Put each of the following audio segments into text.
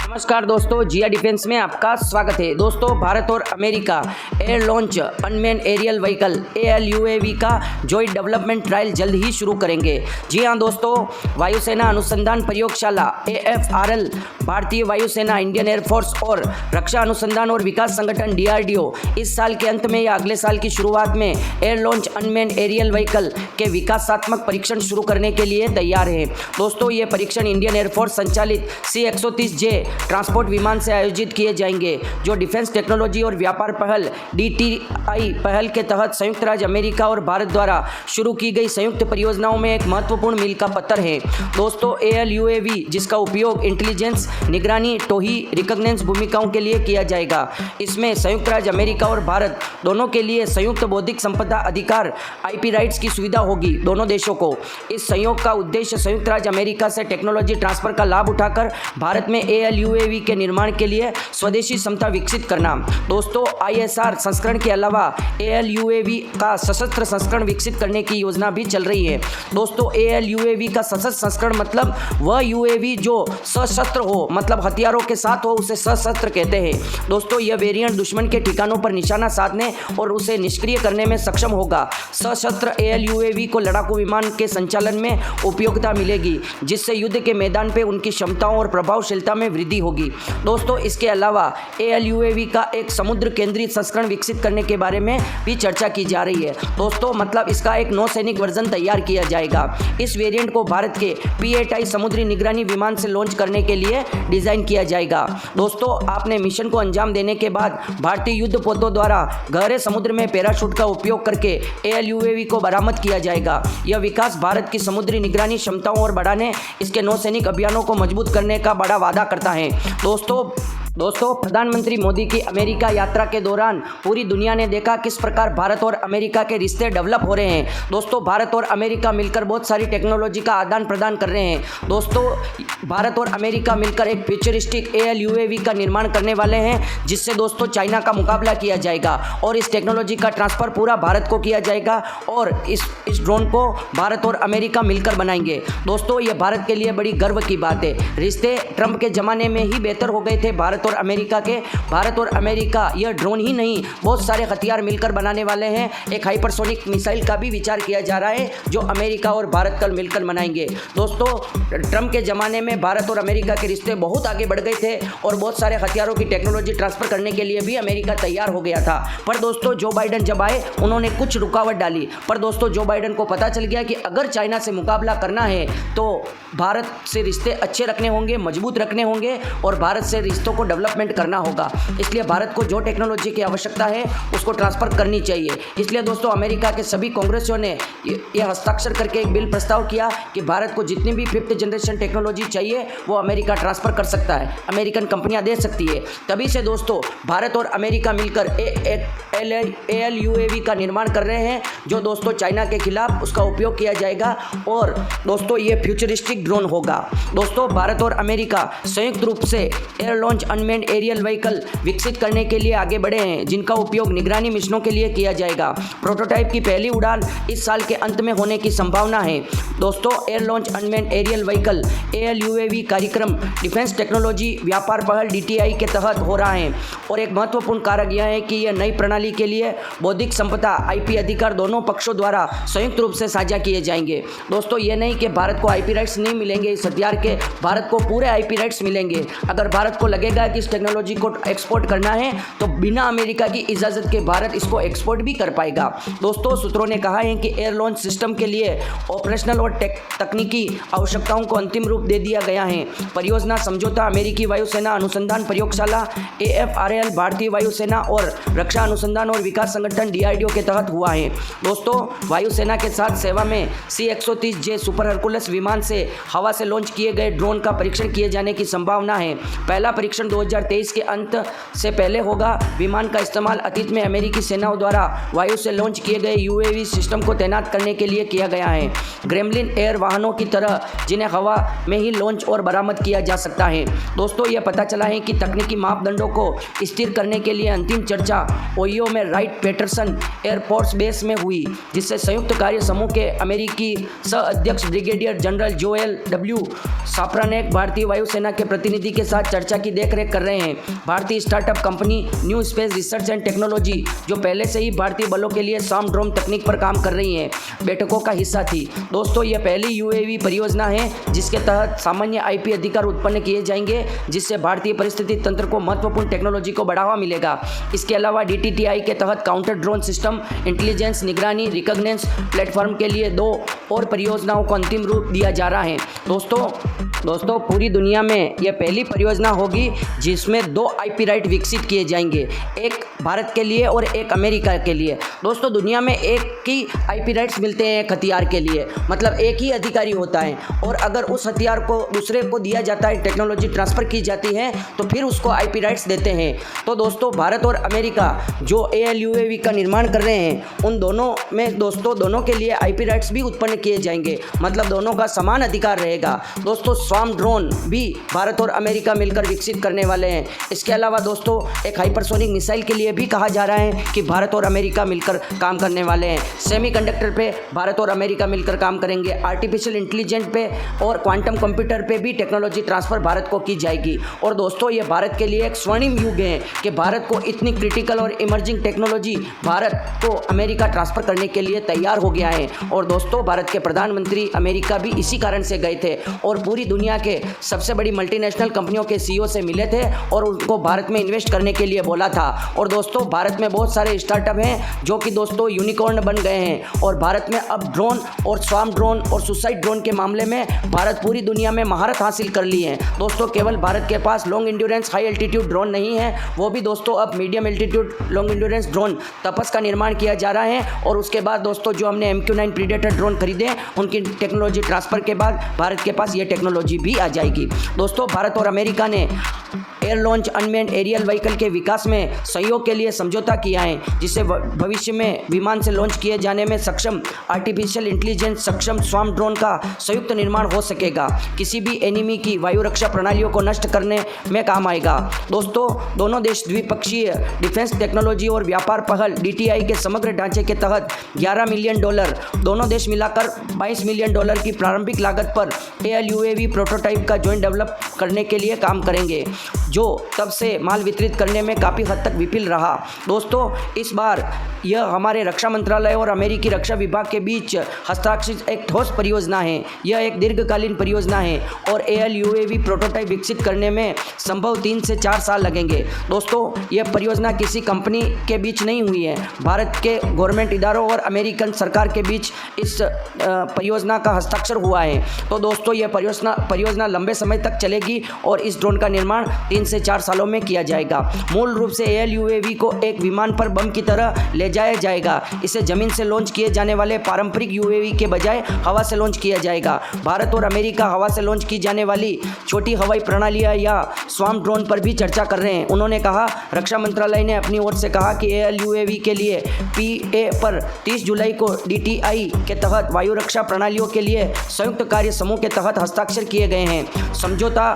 नमस्कार दोस्तों, जिया डिफेंस में आपका स्वागत है। दोस्तों, भारत और America air launch unman aerial vehicle ALUAV का जॉइंट डेवलपमेंट ट्रायल जल्द ही शुरू करेंगे। जी हां दोस्तों, वायुसेना अनुसंधान प्रयोगशाला AFRL, भारतीय वायुसेना, इंडियन एयरफोर्स और रक्षा अनुसंधान और विकास संगठन DRDO इस साल के अंत में या अगले साल की शुरुआत में air launch unman aerial vehicle के विकासात्मक परीक्षण शुरू करने के लिए तैयार है। दोस्तों, ये परीक्षण इंडियन एयरफोर्स संचालित C-130J ट्रांसपोर्ट विमान से आयोजित किए जाएंगे, जो डिफेंस टेक्नोलॉजी और व्यापार पहल DTI पहल के तहत संयुक्त राज्य अमेरिका और भारत द्वारा शुरू की गई संयुक्त परियोजनाओं में एक महत्वपूर्ण मील का पत्थर है। दोस्तों, ALUAV जिसका उपयोग इंटेलिजेंस, निगरानी, टोही, रिकॉग्निजेंस भूमिकाओं के लिए किया जाएगा। इसमें संयुक्त राज्य अमेरिका और भारत दोनों के लिए संयुक्त बौद्धिक संपदा अधिकार IP राइट्स की सुविधा होगी। दोनों देशों को इस संयोग का उद्देश्य संयुक्त राज्य अमेरिका से टेक्नोलॉजी ट्रांसफर का लाभ उठाकर भारत में ALUAV के निर्माण के लिए स्वदेशी क्षमता विकसित करना। दोस्तों, ISR संस्करण के अलावा ALUAV का सशस्त्र संस्करण विकसित करने की योजना भी चल रही है। दोस्तों, ALUAV का सशस्त्र संस्करण मतलब वह UAV जो सशस्त्र हो, मतलब हथियारों के साथ हो, उसे सशस्त्र कहते हैं। दोस्तों, यह वेरिएंट दुश्मन के ठिकानों पर निशाना साधने और उसे निष्क्रिय करने में सक्षम होगा। सशस्त्र ALUAV को लड़ाकू विमान के संचालन में उपयोगिता मिलेगी, जिससे युद्ध के मैदान पर उनकी क्षमताओं और प्रभावशीलता में वृद्धि होगी। दोस्तों, इसके अलावा ALUAV का एक समुद्र केंद्रित संस्करण विकसित करने के बारे में भी चर्चा की जा रही है। दोस्तों, मतलब इसका एक नौसैनिक वर्जन तैयार किया जाएगा। इस वेरिएंट को भारत के P-8I समुद्री निगरानी विमान से लॉन्च करने के लिए डिजाइन किया जाएगा। दोस्तों, आपने मिशन को अंजाम देने के बाद भारतीय युद्धपोतों द्वारा गहरे समुद्र में पैराशूट का उपयोग करके ALUAV को बरामद किया जाएगा। यह विकास भारत की समुद्री निगरानी क्षमताओं और बढ़ाने इसके नौसैनिक अभियानों को मजबूत करने का बड़ा वादा करता है। दोस्तों, प्रधानमंत्री मोदी की अमेरिका यात्रा के दौरान पूरी दुनिया ने देखा किस प्रकार भारत और अमेरिका के रिश्ते डेवलप हो रहे हैं। दोस्तों, भारत और अमेरिका मिलकर बहुत सारी टेक्नोलॉजी का आदान प्रदान कर रहे हैं। दोस्तों, भारत और अमेरिका मिलकर एक फ्यूचरिस्टिक ALUAV का निर्माण करने वाले हैं, जिससे दोस्तों चाइना का मुकाबला किया जाएगा और इस टेक्नोलॉजी का ट्रांसफर पूरा भारत को किया जाएगा और इस ड्रोन को भारत और अमेरिका मिलकर बनाएंगे। दोस्तों, ये भारत के लिए बड़ी गर्व की बात है। रिश्ते ट्रंप के ज़माने में ही बेहतर हो गए थे भारत और अमेरिका के। भारत और अमेरिका यह ड्रोन ही नहीं, बहुत सारे हथियार मिलकर बनाने वाले हैं। एक हाइपरसोनिक मिसाइल का भी विचार किया जा रहा है, जो अमेरिका और भारत कल मिलकर बनाएंगे। दोस्तों, ट्रंप के ज़माने में भारत और अमेरिका के रिश्ते बहुत आगे बढ़ गए थे और बहुत सारे हथियारों की टेक्नोलॉजी ट्रांसफर करने के लिए भी अमेरिका तैयार हो गया था। पर दोस्तों, जो बाइडन जब आए, उन्होंने कुछ रुकावट डाली। पर दोस्तों, जो बाइडन को पता चल गया कि अगर चाइना से मुकाबला करना है तो भारत से रिश्ते अच्छे रखने होंगे, मजबूत रखने होंगे और भारत से रिश्तों को डेवलपमेंट करना होगा। इसलिए भारत को जो टेक्नोलॉजी की आवश्यकता है उसको ट्रांसफर करनी चाहिए। इसलिए दोस्तों, अमेरिका के सभी कांग्रेसियों ने यह हस्ताक्षर करके एक बिल प्रस्ताव किया कि भारत को जितनी भी 5th जनरेशन टेक्नोलॉजी चाहिए वो अमेरिका ट्रांसफर कर सकता है, अमेरिकन कंपनियां दे सकती है। तभी से दोस्तों, भारत और अमेरिका मिलकर ALUAV का निर्माण कर रहे हैं, जो दोस्तों चाइना के खिलाफ उसका उपयोग किया जाएगा और दोस्तों ये फ्यूचरिस्टिक ड्रोन होगा। दोस्तों, भारत और अमेरिका संयुक्त रूप से air launch unman aerial vehicle विकसित करने के लिए आगे बढ़े हैं, जिनका उपयोग निगरानी मिशनों के लिए किया जाएगा। प्रोटोटाइप की पहली उड़ान इस साल के अंत में होने की संभावना है। दोस्तों, air launch unman aerial vehicle ALUAV कार्यक्रम डिफेंस टेक्नोलॉजी व्यापार पहल DTI के तहत हो रहा है और एक महत्वपूर्ण कारक यह है कि यह नई प्रणाली के लिए बौद्धिक संपदा IP अधिकार दोनों पक्षों द्वारा संयुक्त रूप से साझा किए जाएंगे। दोस्तों, ये नहीं कि भारत को IP राइट्स नहीं मिलेंगे इस हथियार के, भारत को पूरे IP राइट्स मिलेंगे। अगर भारत को लगेगा कि इस टेक्नोलॉजी को एक्सपोर्ट करना है तो बिना अमेरिका की इजाज़त के भारत इसको एक्सपोर्ट भी कर पाएगा। दोस्तों, सूत्रों ने कहा है कि एयर लॉन्च सिस्टम के लिए ऑपरेशनल और तकनीकी आवश्यकताओं को अंतिम रूप दे दिया गया है। परियोजना समझौता अमेरिकी वायुसेना अनुसंधान प्रयोगशाला AFRL, भारतीय वायुसेना और रक्षा अनुसंधान और विकास संगठन DRDO के तहत हुआ है। दोस्तों, वायुसेना के साथ सेवा में C-130J सुपर हरकुलस विमान से हवा से लॉन्च किए गए ड्रोन का परीक्षण किए जाने की संभावना है। पहला परीक्षण 2023 के अंत से पहले होगा। विमान का इस्तेमाल अतीत में अमेरिकी सेनाओं द्वारा वायु से लॉन्च किए गए यूएवी सिस्टम को तैनात करने के लिए किया गया है। ग्रेमलिन एयर वाहनों की तरह जिन्हें हवा में ही लॉन्च और बरामद किया जा सकता है। दोस्तों, यह पता चला है कि तकनीकी मापदंडों को स्थिर करने के लिए अंतिम चर्चा ओहियो में राइट पैटरसन एयरफोर्स बेस में हुई, जिससे संयुक्त कार्य समूह के अमेरिकी सह अध्यक्ष ब्रिगेडियर जनरल जोएल डब्ल्यू साप्रानेक भारतीय वायुसेना के प्रतिनिधि के साथ चर्चा की देखरेख कर रहे हैं। भारतीय startup company new space research and technology, जो पहले से ही भारतीय बलों के लिए स्वाम ड्रोन तकनीक पर काम कर रही है, बैठकों का हिस्सा थी। दोस्तों, यह पहली यूएवी परियोजना है जिसके तहत सामान्य आईपी अधिकार उत्पन्न किए जाएंगे, जिससे भारतीय परिस्थिति तंत्र को महत्वपूर्ण टेक्नोलॉजी को बढ़ावा मिलेगा। इसके अलावा DTTI के तहत काउंटर ड्रोन सिस्टम, इंटेलिजेंस, निगरानी, रिकॉग्निजेंस प्लेटफॉर्म के लिए 2 और परियोजनाओं को अंतिम रूप दिया जा रहा है। दोस्तों, पूरी दुनिया में यह पहली परियोजना होगी जिसमें 2 आईपी राइट विकसित किए जाएंगे, एक भारत के लिए और एक अमेरिका के लिए। दोस्तों, दुनिया में एक ही आईपी राइट्स मिलते हैं एक हथियार के लिए, मतलब एक ही अधिकारी होता है, और अगर उस हथियार को दूसरे को दिया जाता है, टेक्नोलॉजी ट्रांसफ़र की जाती है, तो फिर उसको आईपी राइट्स देते हैं। तो दोस्तों, भारत और अमेरिका जो ALUAV का निर्माण कर रहे हैं, उन दोनों में दोनों के लिए आईपी राइट्स भी उत्पन्न किए जाएंगे, मतलब दोनों का समान अधिकार रहेगा। दोस्तों, स्वाम ड्रोन भी भारत और अमेरिका मिलकर विकसित करने वाले हैं। इसके अलावा दोस्तों, एक हाइपरसोनिक मिसाइल के लिए भी कहा जा रहा है कि भारत और अमेरिका मिलकर काम करने वाले हैं। सेमीकंडक्टर पे भारत और अमेरिका मिलकर काम करेंगे। आर्टिफिशियल इंटेलिजेंस पे और क्वांटम कंप्यूटर पे भी टेक्नोलॉजी ट्रांसफ़र भारत को की जाएगी। और दोस्तों, ये भारत के लिए एक स्वर्णिम युग है कि भारत को इतनी क्रिटिकल और इमर्जिंग टेक्नोलॉजी भारत को अमेरिका ट्रांसफ़र करने के लिए तैयार हो गया है। और दोस्तों, भारत के प्रधानमंत्री अमेरिका भी इसी कारण से गए थे और पूरी दुनिया के सबसे बड़ी मल्टीनेशनल कंपनियों के CEO से मिले थे और उनको भारत में इन्वेस्ट करने के लिए बोला था। और दोस्तों, भारत में बहुत सारे स्टार्टअप हैं जो कि दोस्तों यूनिकॉर्न बन गए हैं, और भारत में अब ड्रोन और स्वाम ड्रोन और सुसाइड ड्रोन के मामले में भारत पूरी दुनिया में महारत हासिल कर ली है। दोस्तों, केवल भारत के पास long endurance high altitude drone नहीं है, वो भी दोस्तों अब medium altitude long endurance drone Tapas का निर्माण किया जा रहा है। और उसके बाद दोस्तों, जो हमने MQ-9 प्रीडेटर ड्रोन खरीदे, उनकी टेक्नोलॉजी ट्रांसफ़र के बाद भारत के पास ये टेक्नोलॉजी भी आ जाएगी। दोस्तों, भारत और अमेरिका ने air launch unmanned aerial vehicle के विकास में सहयोग के लिए समझौता किया है, जिससे भविष्य में विमान से लॉन्च किए जाने में सक्षम आर्टिफिशियल इंटेलिजेंस सक्षम स्वाम ड्रोन का संयुक्त निर्माण हो सकेगा। किसी भी एनिमी की वायु रक्षा प्रणालियों को नष्ट करने में काम आएगा। दोस्तों, दोनों देश द्विपक्षीय डिफेंस टेक्नोलॉजी और व्यापार पहल DTI के समग्र ढांचे के तहत $11 मिलियन, दोनों देश मिलाकर $22 मिलियन की प्रारंभिक लागत पर ALUAV प्रोटोटाइप का ज्वाइंट डेवलप करने के लिए काम करेंगे, जो तब से माल वितरित करने में काफ़ी हद तक विफल रहा। दोस्तों, इस बार यह हमारे रक्षा मंत्रालय और अमेरिकी रक्षा विभाग के बीच हस्ताक्षरित एक ठोस परियोजना है। यह एक दीर्घकालीन परियोजना है और ALUAV प्रोटोटाइप विकसित करने में संभव 3 से 4 साल लगेंगे। दोस्तों, यह परियोजना किसी कंपनी के बीच नहीं हुई है, भारत के गवर्नमेंट इदारों और अमेरिकन सरकार के बीच इस परियोजना का हस्ताक्षर हुआ है। तो दोस्तों, यह परियोजना लंबे समय तक चलेगी और इस ड्रोन का निर्माण 3 से 4 सालों में किया जाएगा। मूल रूप से ALUAV को एक विमान पर बम की तरह ले जाया जाएगा। इसे जमीन से लॉन्च किए जाने वाले पारंपरिक UAV के बजाय हवा से लॉन्च किया जाएगा। भारत और अमेरिका हवा से लॉन्च की जाने वाली छोटी हवाई प्रणालियां या स्वाम ड्रोन पर भी चर्चा कर रहे हैं। उन्होंने कहा, रक्षा मंत्रालय ने अपनी ओर से कहा कि ALUAV के लिए PA पर 30 जुलाई को DTI के तहत वायु रक्षा प्रणालियों के लिए संयुक्त कार्य समूह के तहत हस्ताक्षर किए गए हैं। समझौता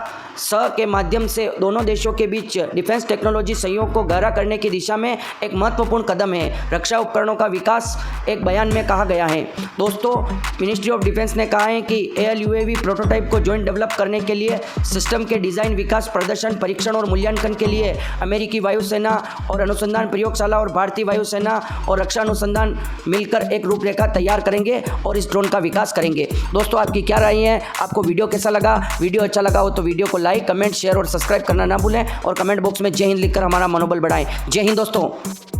के माध्यम से दोनों देशों के बीच डिफेंस टेक्नोलॉजी सहयोग को गहरा करने की दिशा में एक महत्वपूर्ण कदम है। रक्षा उपकरणों का विकास एक बयान में कहा गया है। दोस्तों, मिनिस्ट्री ऑफ डिफेंस ने कहा है कि ALUAV प्रोटोटाइप को ज्वाइंट डेवलप करने के लिए सिस्टम के डिज़ाइन, विकास, प्रदर्शन, परीक्षण और मूल्यांकन के लिए अमेरिकी वायुसेना और अनुसंधान प्रयोगशाला और भारतीय वायुसेना और रक्षा अनुसंधान मिलकर एक रूपरेखा तैयार करेंगे और इस ड्रोन का विकास करेंगे। दोस्तों, आपकी क्या राय है? आपको वीडियो कैसा लगा? वीडियो अच्छा लगा हो तो वीडियो को लाइक, कमेंट, शेयर और सब्सक्राइब करना ना भूलें और कमेंट बॉक्स में जय हिंद लिखकर हमारा मनोबल बढ़ाएं। जय हिंद दोस्तों।